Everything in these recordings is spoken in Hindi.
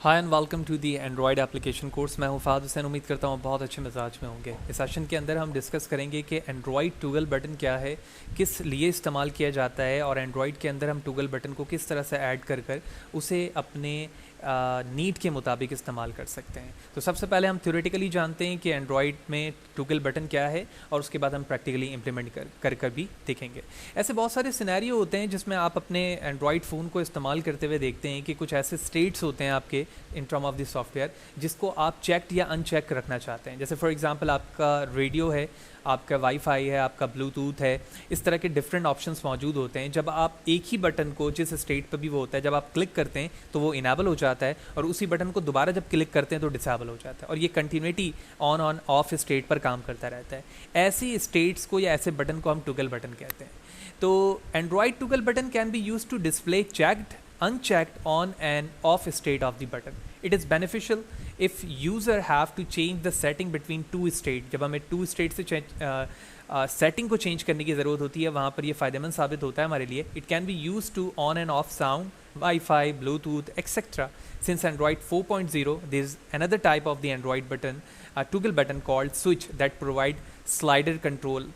Hi and welcome to the android application course. मैं हूं फ़ाद हुसैन। उम्मीद करता हूं बहुत अच्छे मिजाज में होंगे। इस सेशन के अंदर हम डिस्कस करेंगे कि एंड्रॉयड टूगल बटन क्या है, किस लिए इस्तेमाल किया जाता है और एंड्रॉयड के अंदर हम टूगल बटन को किस तरह से ऐड कर कर उसे अपने नीड के मुताबिक इस्तेमाल कर सकते हैं। तो सबसे पहले हम थ्योरेटिकली जानते हैं कि एंड्रॉयड में टूगल बटन क्या है और उसके बाद हम प्रैक्टिकली इम्प्लीमेंट कर भी देखेंगे। ऐसे बहुत सारे सिनेरियो होते हैं जिसमें आप अपने एंड्रॉयड फ़ोन को इस्तेमाल करते हुए देखते हैं कि कुछ ऐसे स्टेट्स होते हैं आपके in term of the software जिसको आप चेक्ड या अनचेक रखना चाहते हैं। जैसे फॉर एग्जांपल आपका रेडियो है, आपका वाईफाई है, आपका ब्लूटूथ है, इस तरह के डिफरेंट ऑप्शंस मौजूद होते हैं। जब आप एक ही बटन को जिस स्टेट पर भी वो होता है, जब आप क्लिक करते हैं तो वो इनेबल हो जाता है और उसी बटन को दोबारा जब क्लिक करते हैं तो डिसेबल हो जाता है और ये कंटिन्यूटी ऑन ऑफ स्टेट पर काम करता रहता है। ऐसी स्टेट्स को या ऐसे बटन को हम टूगल बटन कहते हैं। तो android toggle button can be use to display checked unchecked on and off state of the button. It is beneficial if user have to change the setting between two state. जब हमें two state से सेटिंग को चेंज करने की ज़रूरत होती है वहाँ पर ये फ़ायदेमंद साबित होता है हमारे लिए। It can be use to on and off sound, wifi, Bluetooth etcetera. Since Android 4.0 there is another type of the Android button, a toggle button called switch that provide slider control.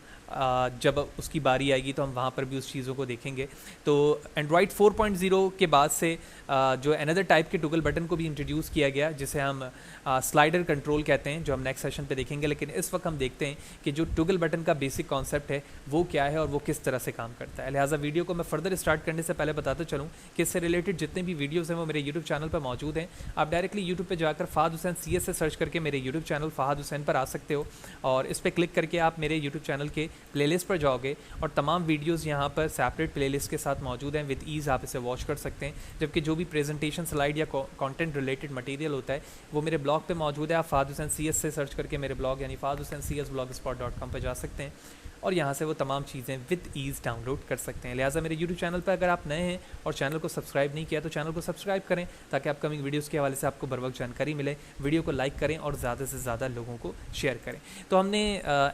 जब उसकी बारी आएगी तो हम वहाँ पर भी उस चीज़ों को देखेंगे। तो एंड्रॉयड 4.0 के बाद से जो अनदर टाइप के टूगल बटन को भी इंट्रोड्यूस किया गया जिसे हम स्लाइडर कंट्रोल कहते हैं, जो हम नेक्स्ट सेशन पे देखेंगे। लेकिन इस वक्त हम देखते हैं कि जो टूगल बटन का बेसिक कॉन्सेप्ट है वो क्या है और वो किस तरह से काम करता है। लिहाजा वीडियो को मैं फर्दर स्टार्ट करने से पहले बताता चलूँ कि इससे रिलेटेड जितने भी वीडियोज़ हैं वो मेरे यूट्यूब चैनल पर मौजूद हैं। आप डायरेक्टली यूट्यूब पर जाकर फ़ाद हुसैन CS से सर्च करके मेरे यूट्यूब चैनल फ़ाद हुसैन पर आ सकते हो और इस पर क्लिक करके आप मेरे यूट्यूब चैनल के प्लेलिस्ट पर जाओगे और तमाम वीडियोस यहाँ पर सेपरेट प्लेलिस्ट के साथ मौजूद हैं। विद ईज़ आप इसे वॉच कर सकते हैं। जबकि जो भी प्रेजेंटेशन स्लाइड या कंटेंट रिलेटेड मटेरियल होता है वो मेरे ब्लॉग पे मौजूद है। आप फ़ाद हुसैन CS से सर्च करके मेरे ब्लॉग यानी फ़ाद हुसैन CS blogspot.com पर जा सकते हैं और यहाँ से वो तमाम चीज़ें विद ईज़ डाउनलोड कर सकते हैं। लिहाजा मेरे यूट्यूब चैनल पर अगर आप नए हैं और चैनल को सब्सक्राइब नहीं किया तो चैनल को सब्सक्राइब करें ताकि अपकमिंग वीडियोज़ के हवाले से आपको बर वक्त जानकारी मिले। वीडियो को लाइक करें और ज़्यादा से ज़्यादा लोगों को शेयर करें। तो हमने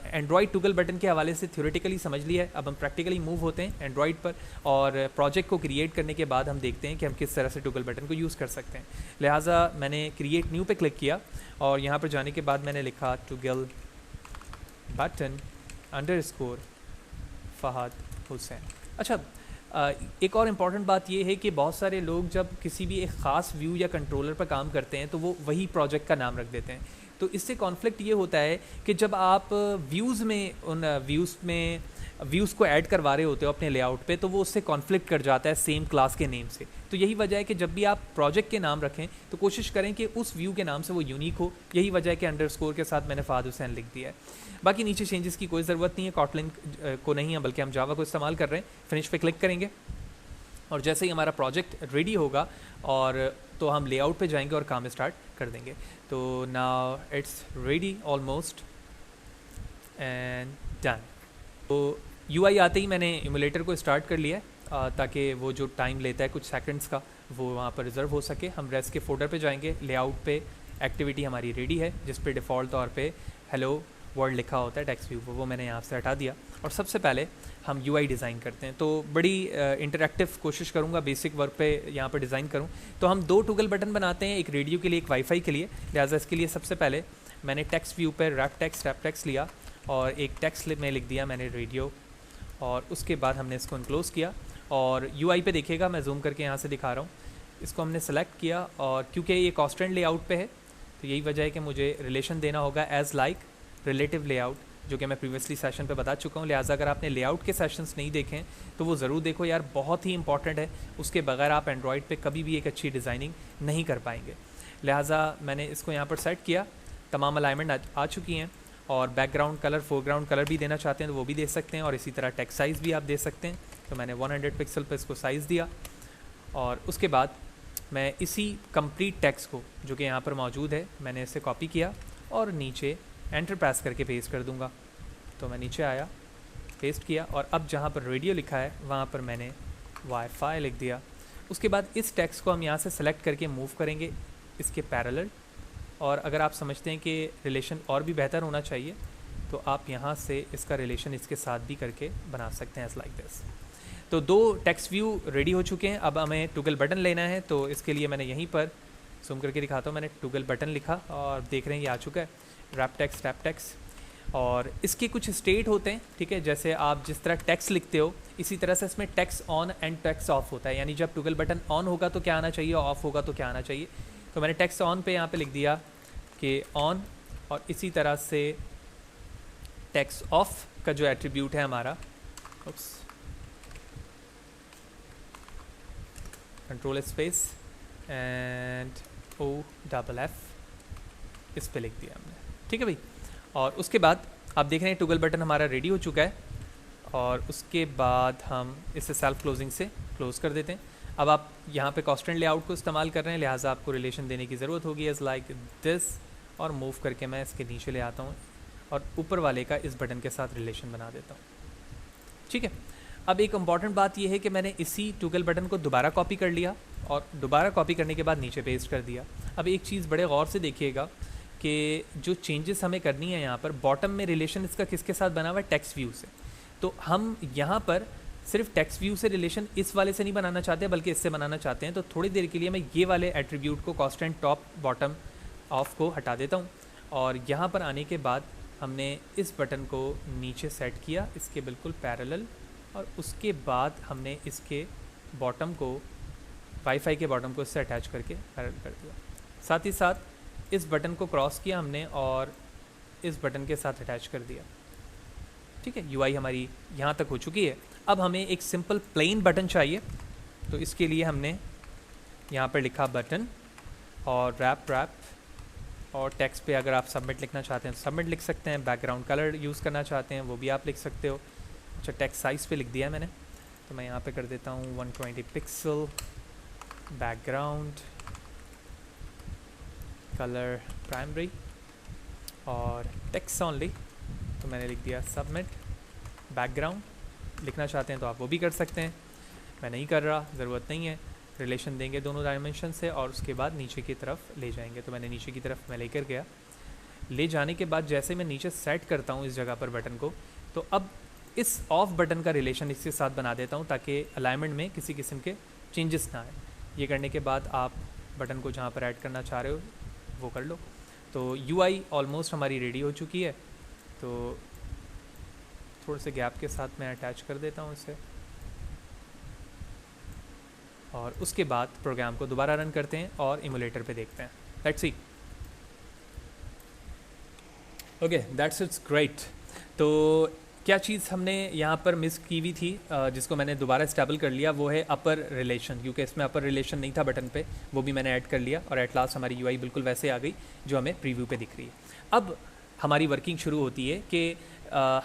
एंड्रॉयड टूगल बटन के हवाले से थ्योरेटिकली समझ लिया है। अब हम प्रैक्टिकली मूव होते हैं एंड्रॉयड पर और प्रोजेक्ट को क्रिएट करने के बाद हम देखते हैं कि हम किस तरह से टूगल बटन को यूज़ कर सकते हैं। लिहाजा मैंने क्रिएट न्यू पे क्लिक किया और यहाँ पर जाने के बाद मैंने लिखा टूगल बटन _ फ़ाद हुसैन। अच्छा, एक और इम्पॉर्टेंट बात ये है कि बहुत सारे लोग जब किसी भी एक ख़ास व्यू या कंट्रोलर पर काम करते हैं तो वो वही प्रोजेक्ट का नाम रख देते हैं। तो इससे कॉन्फ्लिक्ट ये होता है कि जब आप उन व्यूज़ को ऐड करवा रहे होते हो अपने लेआउट पे तो वो उससे कॉन्फ्लिक्ट कर जाता है सेम क्लास के नेम से। तो यही वजह है कि जब भी आप प्रोजेक्ट के नाम रखें तो कोशिश करें कि उस व्यू के नाम से वो यूनिक हो। यही वजह है कि अंडरस्कोर के साथ मैंने फ़ाद हुसैन लिख दिया है। बाकी नीचे चेंजेस की कोई ज़रूरत नहीं है, कॉटलिन को नहीं है बल्कि हम जावा को इस्तेमाल कर रहे हैं। फिनिश पे क्लिक करेंगे और जैसे ही हमारा प्रोजेक्ट रेडी होगा और तो हम लेआउट पे जाएंगे और काम स्टार्ट कर देंगे। तो now it's ready almost and done. तो UI आते ही मैंने इमुलेटर को स्टार्ट कर लिया है ताकि वो जो टाइम लेता है कुछ सेकंड्स का वो वहाँ पर रिज़र्व हो सके। हम रेस्ट के फोल्डर पे जाएंगे। लेआउट पे एक्टिविटी हमारी रेडी है जिस पे डिफ़ॉल्ट तौर पे हेलो वर्ल्ड लिखा होता है टेक्स्ट व्यू, वो मैंने यहाँ से हटा दिया और सबसे पहले हम UI डिज़ाइन करते हैं। तो बड़ी इंटरैक्टिव कोशिश करूँगा, बेसिक वर्क पे यहाँ पर डिज़ाइन करूँ। तो हम दो टूगल बटन बनाते हैं, एक रेडियो के लिए एक वाईफाई के लिए। लिहाजा इसके लिए सबसे पहले मैंने टेक्स्ट व्यू पर रैप टेक्स्ट लिया और एक टेक्स्ट में लिख दिया मैंने रेडियो और उसके बाद हमने इसको इनक्लोज किया और UI पे देखिएगा, मैं जूम करके यहाँ से दिखा रहा हूँ। इसको हमने सेलेक्ट किया और क्योंकि ये कॉन्स्टेंट लेआउट पे है तो यही वजह है कि मुझे रिलेशन देना होगा एज लाइक रिलेटिव लेआउट, जो कि मैं प्रीवियसली सेशन पे बता चुका हूँ। लिहाजा अगर आपने लेआउट के सेशंस नहीं देखें तो वो ज़रूर देखो यार, बहुत ही इंपॉर्टेंट है। उसके बगैर आप एंड्रॉयड पे कभी भी एक अच्छी डिज़ाइनिंग नहीं कर पाएंगे। लिहाजा मैंने इसको यहाँ पर सेट किया, तमाम अलाइनमेंट आ चुकी हैं और बैकग्राउंड कलर, फोरग्राउंड कलर भी देना चाहते हैं तो वो भी दे सकते हैं और इसी तरह टेक्स्ट साइज़ भी आप दे सकते हैं। तो मैंने 100 पिक्सल पर इसको साइज़ दिया और उसके बाद मैं इसी कंप्लीट टेक्स्ट को जो कि यहाँ पर मौजूद है मैंने इसे कॉपी किया और नीचे एंटर प्रेस करके पेस्ट कर दूंगा। तो मैं नीचे आया, पेस्ट किया और अब जहाँ पर रेडियो लिखा है वहाँ पर मैंने वाईफाई लिख दिया। उसके बाद इस टेक्स्ट को हम यहाँ से सेलेक्ट करके मूव करेंगे इसके पैरेलल और अगर आप समझते हैं कि रिलेशन और भी बेहतर होना चाहिए तो आप यहाँ से इसका रिलेशन इसके साथ भी करके बना सकते हैं एज लाइक दिस। तो दो टेक्स्ट व्यू रेडी हो चुके हैं। अब हमें टूगल बटन लेना है तो इसके लिए मैंने यहीं पर जूम करके दिखाता हूँ, मैंने टूगल बटन लिखा और देख रहे हैं ये आ चुका है, रैप टेक्स्ट रैप टेक्स्ट। और इसके कुछ स्टेट होते हैं, ठीक है, जैसे आप जिस तरह टेक्स्ट लिखते हो इसी तरह से इसमें text on and text of होता है, यानी जब टूगल बटन ऑन होगा तो क्या आना चाहिए, ऑफ होगा तो क्या आना चाहिए। तो मैंने टेक्स्ट ऑन पे यहाँ पे लिख दिया कि ऑन, और इसी तरह से टेक्स्ट ऑफ का जो एट्रीब्यूट है हमारा, कंट्रोल स्पेस एंड O+F इस पे लिख दिया हमने, ठीक है भाई। और उसके बाद आप देख रहे हैं टूगल बटन हमारा रेडी हो चुका है, और उसके बाद हम इसे सेल्फ क्लोजिंग से क्लोज कर देते हैं। अब आप यहाँ पे कॉन्स्टेंट लेआउट को इस्तेमाल कर रहे हैं, लिहाजा आपको रिलेशन देने की ज़रूरत होगी एज लाइक दिस, और मूव करके मैं इसके नीचे ले आता हूँ और ऊपर वाले का इस बटन के साथ रिलेशन बना देता हूँ, ठीक है। अब एक इम्पॉर्टेंट बात यह है कि मैंने इसी टूगल बटन को दोबारा कॉपी कर लिया और दोबारा कॉपी करने के बाद नीचे पेस्ट कर दिया। अब एक चीज़ बड़े गौर से देखिएगा कि जो चेंजेस हमें करनी है यहाँ पर, बॉटम में रिलेशन इसका किसके साथ बना हुआ है, टेक्स्ट व्यू से। तो हम यहाँ पर सिर्फ टेक्स्ट व्यू से रिलेशन इस वाले से नहीं बनाना चाहते बल्कि इससे बनाना चाहते हैं। तो थोड़ी देर के लिए मैं ये वाले एट्रीब्यूट को कॉन्स्टेंट टॉप बॉटम ऑफ को हटा देता हूँ, और यहाँ पर आने के बाद हमने इस बटन को नीचे सेट किया इसके बिल्कुल पैरेलल, और उसके बाद हमने इसके बॉटम को, वाईफाई के बॉटम को इससे अटैच करके पैरेलल कर दिया। साथ ही साथ इस बटन को क्रॉस किया हमने और इस बटन के साथ अटैच कर दिया, ठीक है। यूआई हमारी यहाँ तक हो चुकी है। अब हमें एक सिंपल प्लेन बटन चाहिए, तो इसके लिए हमने यहाँ पर लिखा बटन और रैप, और टेक्स्ट पे अगर आप सबमिट लिखना चाहते हैं तो सबमिट लिख सकते हैं, बैकग्राउंड कलर यूज़ करना चाहते हैं वो भी आप लिख सकते हो। अच्छा, टेक्स्ट साइज़ पे लिख दिया है मैंने, तो मैं यहाँ पे कर देता हूँ 120 पिक्सल, बैकग्राउंड कलर प्राइमरी और टेक्स्ट ऑनली, तो मैंने लिख दिया सबमिट बैकग्राउंड। लिखना चाहते हैं तो आप वो भी कर सकते हैं, मैं नहीं कर रहा, ज़रूरत नहीं है। रिलेशन देंगे दोनों डायमेंशन से और उसके बाद नीचे की तरफ ले जाएंगे, तो मैंने नीचे की तरफ मैं लेकर गया। ले जाने के बाद जैसे मैं नीचे सेट करता हूँ इस जगह पर बटन को, तो अब इस ऑफ बटन का रिलेशन इसके साथ बना देता हूँ ताकि अलाइनमेंट में किसी किस्म के चेंजेस ना आए। ये करने के बाद आप बटन को जहाँ पर ऐड करना चाह रहे हो वो कर लो। तो यूआई ऑलमोस्ट हमारी रेडी हो चुकी है, तो थोड़े से गैप के साथ मैं अटैच कर देता हूँ इसे, और उसके बाद प्रोग्राम को दोबारा रन करते हैं और इमुलेटर पे देखते हैं। Let's see. Okay, that's it's great. तो क्या चीज़ हमने यहाँ पर मिस की हुई थी जिसको मैंने दोबारा स्टेबल कर लिया, वो है अपर रिलेशन, क्योंकि इसमें अपर रिलेशन नहीं था बटन पे, वो भी मैंने ऐड कर लिया और एट लास्ट हमारी यूआई बिल्कुल वैसे आ गई जो हमें प्रीव्यू पे दिख रही है। अब हमारी वर्किंग शुरू होती है कि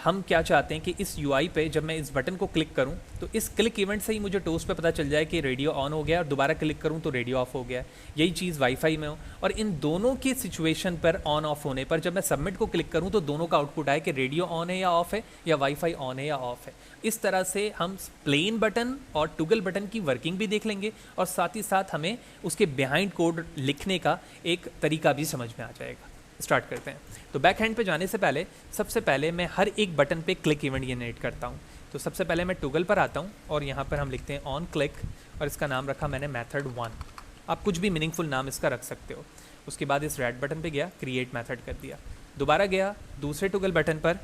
हम क्या चाहते हैं कि इस यूआई पे जब मैं इस बटन को क्लिक करूं तो इस क्लिक इवेंट से ही मुझे टोस्ट पे पता चल जाए कि रेडियो ऑन हो गया, और दोबारा क्लिक करूं तो रेडियो ऑफ हो गया। यही चीज़ वाईफाई में हो, और इन दोनों की सिचुएशन पर ऑन ऑफ होने पर जब मैं सबमिट को क्लिक करूं तो दोनों का आउटपुट आए कि रेडियो ऑन है या ऑफ है, या वाईफाई ऑन है या ऑफ है। इस तरह से हम प्लेन बटन और टूगल बटन की वर्किंग भी देख लेंगे, और साथ ही साथ हमें उसके बिहाइंड कोड लिखने का एक तरीका भी समझ में आ जाएगा। स्टार्ट करते हैं। तो बैक हैंड पे जाने से पहले सबसे पहले मैं हर एक बटन पे क्लिक इवेंट जनरेट करता हूँ। तो सबसे पहले मैं टूगल पर आता हूँ और यहाँ पर हम लिखते हैं ऑन क्लिक, और इसका नाम रखा मैंने मेथड 1। आप कुछ भी मीनिंगफुल नाम इसका रख सकते हो। उसके बाद इस रेड बटन पे गया, क्रिएट मेथड कर दिया। दोबारा गया दूसरे टूगल बटन पर,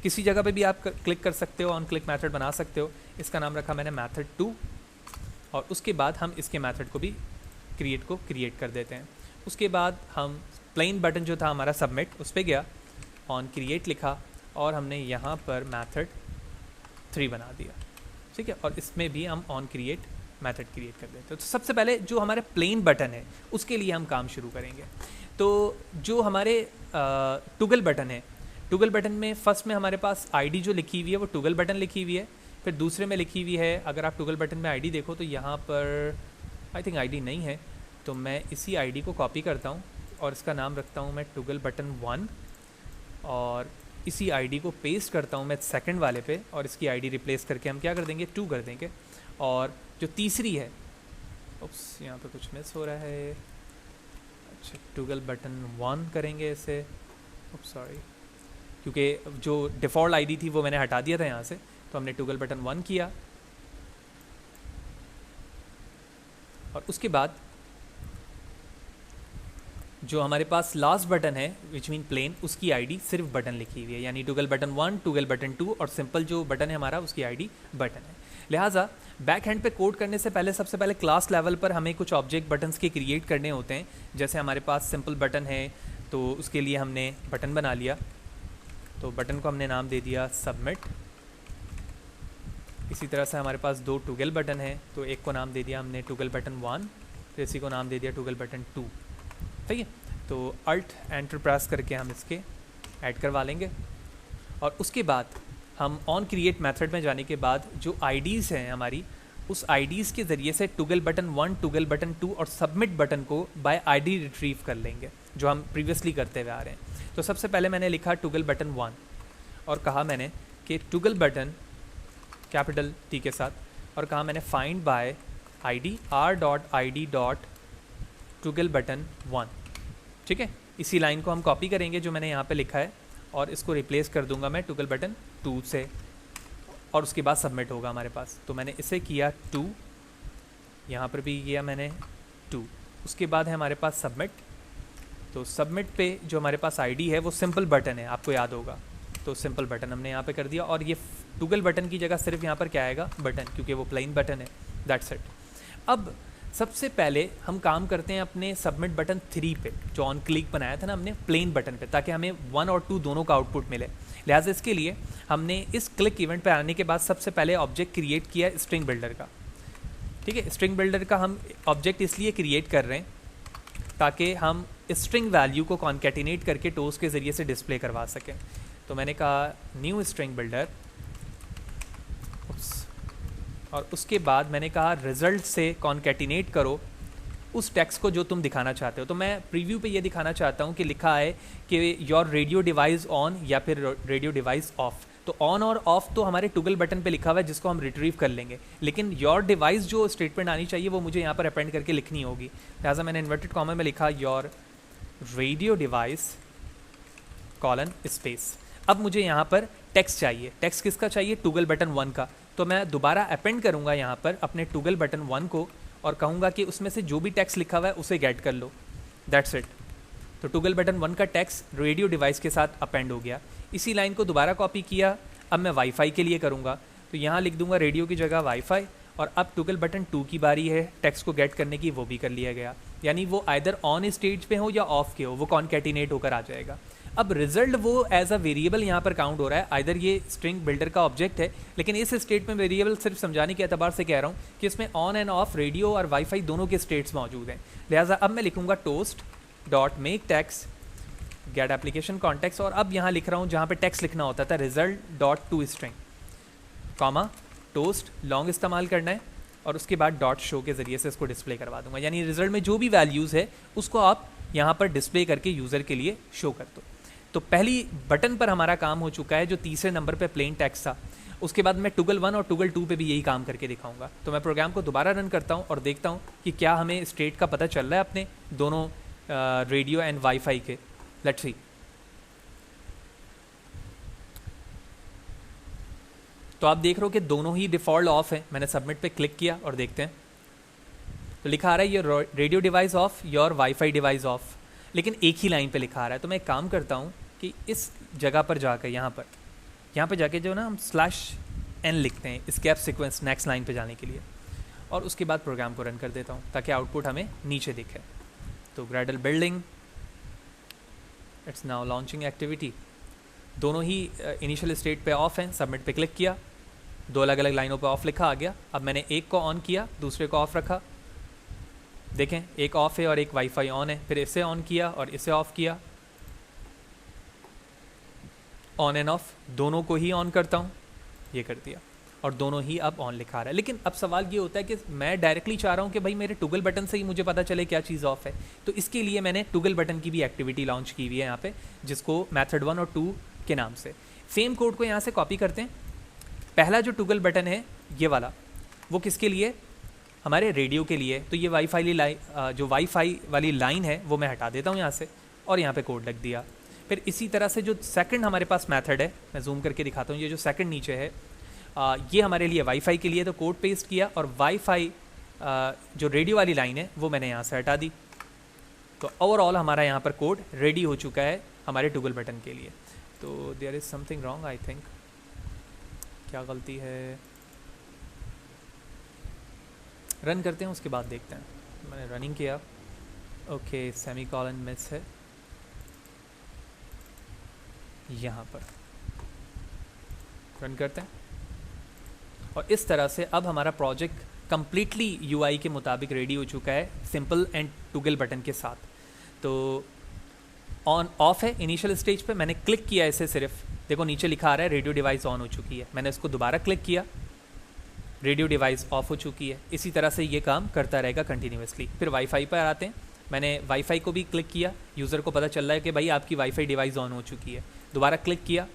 किसी जगह पे भी आप क्लिक कर सकते हो, ऑन क्लिक मेथड बना सकते हो। इसका नाम रखा मैंने मेथड 2, और उसके बाद हम इसके मेथड को भी क्रिएट कर देते हैं। उसके बाद हम प्लेन बटन जो था हमारा सबमिट, उस पर गया, ऑन क्रिएट लिखा और हमने यहाँ पर मेथड 3 बना दिया, ठीक है। और इसमें भी हम ऑन क्रिएट मेथड क्रिएट कर देते हैं। तो सबसे पहले जो हमारे प्लेन बटन है उसके लिए हम काम शुरू करेंगे। तो जो हमारे टूगल बटन है, टूगल बटन में फर्स्ट में हमारे पास आईडी जो लिखी हुई है वो टूगल बटन लिखी हुई है। फिर दूसरे में लिखी हुई है, अगर आप टूगल बटन में आईडी देखो तो यहाँ पर आई थिंक आईडी नहीं है, तो मैं इसी आईडी को कॉपी करता हूँ और इसका नाम रखता हूँ मैं टूगल बटन 1, और इसी आईडी को पेस्ट करता हूँ मैं सेकंड वाले पे, और इसकी आईडी रिप्लेस करके हम क्या कर देंगे, 2 कर देंगे। और जो तीसरी है, उप्स यहाँ पे कुछ मिस हो रहा है, अच्छा टूगल बटन 1 करेंगे इसे, उप्स सॉरी, क्योंकि जो डिफ़ॉल्ट आईडी थी वो मैंने हटा दिया था यहाँ से, तो हमने टूगल बटन 1 किया। और उसके बाद जो हमारे पास लास्ट बटन है विच मीन प्लेन, उसकी आईडी सिर्फ बटन लिखी हुई है, यानी टूगल बटन 1, टूगल बटन 2 और सिंपल जो बटन है हमारा उसकी आईडी बटन है। लिहाजा बैक हैंड पे कोड करने से पहले सबसे पहले क्लास लेवल पर हमें कुछ ऑब्जेक्ट बटन्स के क्रिएट करने होते हैं। जैसे हमारे पास सिंपल बटन है तो उसके लिए हमने बटन बना लिया, तो बटन को हमने नाम दे दिया सबमिट। इसी तरह से हमारे पास 2 टूगल बटन है, तो एक को नाम दे दिया हमने टूगल बटन 1, तो इसी को नाम दे दिया टूगल बटन 2। ठीक है, तो अल्ट एंटर प्रेस करके हम इसके ऐड करवा लेंगे। और उसके बाद हम ऑन क्रिएट मेथड में जाने के बाद जो आईडीज़ हैं हमारी, उस आईडीज़ के ज़रिए से टूगल बटन 1, टूगल बटन 2 और सबमिट बटन को बाय आईडी रिट्रीव कर लेंगे, जो हम प्रीवियसली करते हुए आ रहे हैं। तो सबसे पहले मैंने लिखा टूगल बटन 1 और कहा मैंने कि टूगल बटन कैपिटल टी के साथ, और कहा मैंने find by ID r.id. Toggle button 1। ठीक है, इसी लाइन को हम कॉपी करेंगे जो मैंने यहाँ पे लिखा है और इसको रिप्लेस कर दूंगा मैं टूगल बटन 2 से, और उसके बाद सबमिट होगा हमारे पास। तो मैंने इसे किया 2, यहाँ पर भी किया मैंने 2, उसके बाद है हमारे पास सबमिट। तो सबमिट पे जो हमारे पास आईडी है वो सिंपल बटन है, आपको याद होगा, तो सिंपल बटन हमने यहाँ पे कर दिया। और ये टूगल बटन की जगह सिर्फ यहाँ पर क्या आएगा, बटन, क्योंकि वो प्लेन बटन है। That's it. अब सबसे पहले हम काम करते हैं अपने सबमिट बटन 3 पे, जो ऑन क्लिक बनाया था ना हमने प्लेन बटन पे, ताकि हमें 1 और 2 दोनों का आउटपुट मिले। लिहाजा इसके लिए हमने इस क्लिक इवेंट पे आने के बाद सबसे पहले ऑब्जेक्ट क्रिएट किया स्ट्रिंग बिल्डर का। ठीक है, स्ट्रिंग बिल्डर का हम ऑब्जेक्ट इसलिए क्रिएट कर रहे हैं ताकि हम स्ट्रिंग वैल्यू को कॉन्कैटिनेट करके टोस के ज़रिए से डिस्प्ले करवा सकें। तो मैंने कहा न्यू स्ट्रिंग बिल्डर, और उसके बाद मैंने कहा रिजल्ट से कॉन्कैटिनेट करो उस टेक्स्ट को जो तुम दिखाना चाहते हो। तो मैं प्रीव्यू पे ये दिखाना चाहता हूँ कि लिखा है कि योर रेडियो डिवाइस ऑन या फिर रेडियो डिवाइस ऑफ। तो ऑन और ऑफ तो हमारे टूगल बटन पे लिखा हुआ है, जिसको हम रिट्रीव कर लेंगे, लेकिन योर डिवाइस जो स्टेटमेंट आनी चाहिए वो मुझे यहाँ पर अपेंड करके लिखनी होगी। लिहाजा मैंने इन्वर्टेड कॉमा में लिखा your radio device colon space. अब मुझे यहाँ पर टेक्स्ट चाहिए। टेक्स्ट किसका चाहिए? टूगल बटन 1 का। तो मैं दोबारा अपेंड करूँगा यहाँ पर अपने टूगल बटन 1 को और कहूँगा कि उसमें से जो भी टेक्स्ट लिखा हुआ है उसे गेट कर लो। That's it. तो टूगल बटन 1 का टेक्स्ट रेडियो डिवाइस के साथ अपेंड हो गया। इसी लाइन को दोबारा कॉपी किया, अब मैं वाईफाई के लिए करूँगा, तो यहाँ लिख दूंगा रेडियो की जगह वाईफाई, और अब टूगल बटन 2 की बारी है टेक्स्ट को गेट करने की, वो भी कर लिया गया। यानी वो आइदर ऑन स्टेज पे हो या ऑफ के हो, वो कॉन्कैटिनेट होकर आ जाएगा। अब रिजल्ट वो एज अ वेरिएबल यहाँ पर काउंट हो रहा है, आइदर ये स्ट्रिंग बिल्डर का ऑब्जेक्ट है, लेकिन इस स्टेट में वेरिएबल सिर्फ समझाने के एतबार से कह रहा हूँ कि इसमें ऑन एंड ऑफ रेडियो और वाईफाई दोनों के स्टेट्स मौजूद हैं। लिहाजा अब मैं लिखूँगा toast dot make text get application context, और अब यहाँ लिख रहा हूँ जहाँ पे टेक्स्ट लिखना होता था result dot to string comma toast long इस्तेमाल करना है, और उसके बाद डॉट शो के ज़रिए से इसको डिस्प्ले करवा दूंगा। यानी रिजल्ट में जो भी वैल्यूज़ है उसको आप यहाँ पर डिस्प्ले करके यूज़र के लिए शो कर दो। तो पहली बटन पर हमारा काम हो चुका है, जो तीसरे नंबर पे प्लेन टेक्स्ट था। उसके बाद मैं टूगल 1 और टूगल 2 पे भी यही काम करके दिखाऊंगा। तो मैं प्रोग्राम को दोबारा रन करता हूँ और देखता हूँ कि क्या हमें स्टेट का पता चल रहा है अपने दोनों रेडियो एंड वाईफाई के। Let's see. तो आप देख रहे हो कि दोनों ही डिफ़ॉल्ट ऑफ है। मैंने सबमिट पे क्लिक किया और देखते हैं, तो लिखा आ रहा है your radio device of, your wifi device of, लेकिन एक ही लाइन पे लिखा आ रहा है। तो मैं एक काम करता हूँ कि इस जगह पर जाकर यहाँ पे जाके जो ना हम /n लिखते हैं एस्केप सीक्वेंस नेक्स्ट लाइन पे जाने के लिए, और उसके बाद प्रोग्राम को रन कर देता हूँ ताकि आउटपुट हमें नीचे दिखे। तो Gradle building it's now launching activity, दोनों ही इनिशियल स्टेट पे ऑफ हैं। सबमिट पे क्लिक किया, दो अलग अलग लाइनों पे ऑफ लिखा आ गया। अब मैंने एक को ऑन किया, दूसरे को ऑफ रखा। देखें, एक ऑफ है और एक वाईफाई ऑन है। फिर इसे ऑन किया और इसे ऑफ किया, ऑन एंड ऑफ दोनों को ही ऑन करता हूँ, ये कर दिया, और दोनों ही अब ऑन लिखा रहा है। लेकिन अब सवाल ये होता है कि मैं डायरेक्टली चाह रहा हूँ कि भाई मेरे टूगल बटन से ही मुझे पता चले क्या चीज़ ऑफ है। तो इसके लिए मैंने टूगल बटन की भी एक्टिविटी लॉन्च की हुई है यहाँ पे, जिसको मेथड 1 और 2 के नाम से। सेम कोड को यहाँ से कॉपी करते हैं। पहला जो टूगल बटन है ये वाला, वो किसके लिए? हमारे रेडियो के लिए। तो ये वाईफाई वाली लाइन है वो मैं हटा देता हूँ यहाँ से, और यहाँ पे कोड लग दिया। फिर इसी तरह से जो सेकंड हमारे पास मेथड है, मैं जूम करके दिखाता हूँ, ये जो सेकंड नीचे है ये हमारे लिए वाईफाई के लिए। तो कोड पेस्ट किया और वाईफाई जो रेडियो वाली लाइन है वो मैंने यहाँ से हटा दी। तो ओवरऑल हमारा यहाँ पर कोड रेडी हो चुका है हमारे टूगल बटन के लिए। तो there is something wrong I think, क्या गलती है, रन करते हैं उसके बाद देखते हैं। मैंने रनिंग किया, ओके सेमी कॉलन मिस है यहाँ पर, रन करते हैं। और इस तरह से अब हमारा प्रोजेक्ट कम्प्लीटली यूआई के मुताबिक रेडी हो चुका है सिंपल एंड टूगल बटन के साथ। तो ऑन ऑफ है इनिशियल स्टेज पे, मैंने क्लिक किया इसे सिर्फ, देखो नीचे लिखा आ रहा है रेडियो डिवाइस ऑन हो चुकी है, मैंने इसको दोबारा क्लिक किया, रेडियो डिवाइस ऑफ हो चुकी है। इसी तरह से ये काम करता रहेगा कंटिन्यूसली। फिर वाईफाई पर आते हैं, मैंने वाईफाई को भी क्लिक किया, यूज़र को पता चल रहा है कि भाई आपकी वाईफाई डिवाइस ऑन हो चुकी है। दोबारा क्लिक किया,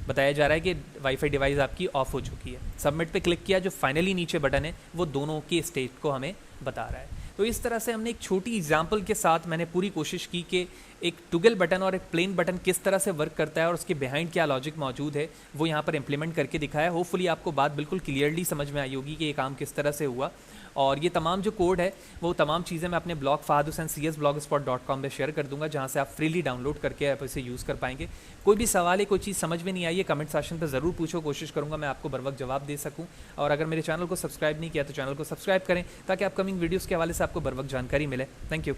बताया जा रहा है कि वाईफाई डिवाइस आपकी ऑफ हो चुकी है। सबमिट पे क्लिक किया, जो फाइनली नीचे बटन है वो दोनों के स्टेट को हमें बता रहा है। तो इस तरह से हमने एक छोटी एग्जाम्पल के साथ मैंने पूरी कोशिश की कि एक टुगल बटन और एक प्लेन बटन किस तरह से वर्क करता है और उसके बिहाइंड क्या लॉजिक मौजूद है वो यहाँ पर इम्प्लीमेंट करके दिखाया। होपफुली आपको बात बिल्कुल क्लियरली समझ में आई होगी कि ये काम किस तरह से हुआ। और ये तमाम जो कोड है वो तमाम चीज़ें मैं अपने ब्लॉग fahadhusaincs.blogspot.com पे शेयर कर दूंगा, जहाँ से आप फ्रीली डाउनलोड करके आप इसे यूज़ कर पाएंगे। कोई भी सवाल है, कोई चीज़ समझ में नहीं आई है, कमेंट सेक्शन पर ज़रूर पूछो, कोशिश करूँगा मैं आपको बर वक्त जवाब दे सकूँ। और अगर मेरे चैनल को सब्सक्राइब नहीं किया तो चैनल को सब्सक्राइब करें ताकि अपकमिंग वीडियोज़ के हवाले से आपको बर वक्त जानकारी मिले। Thank you.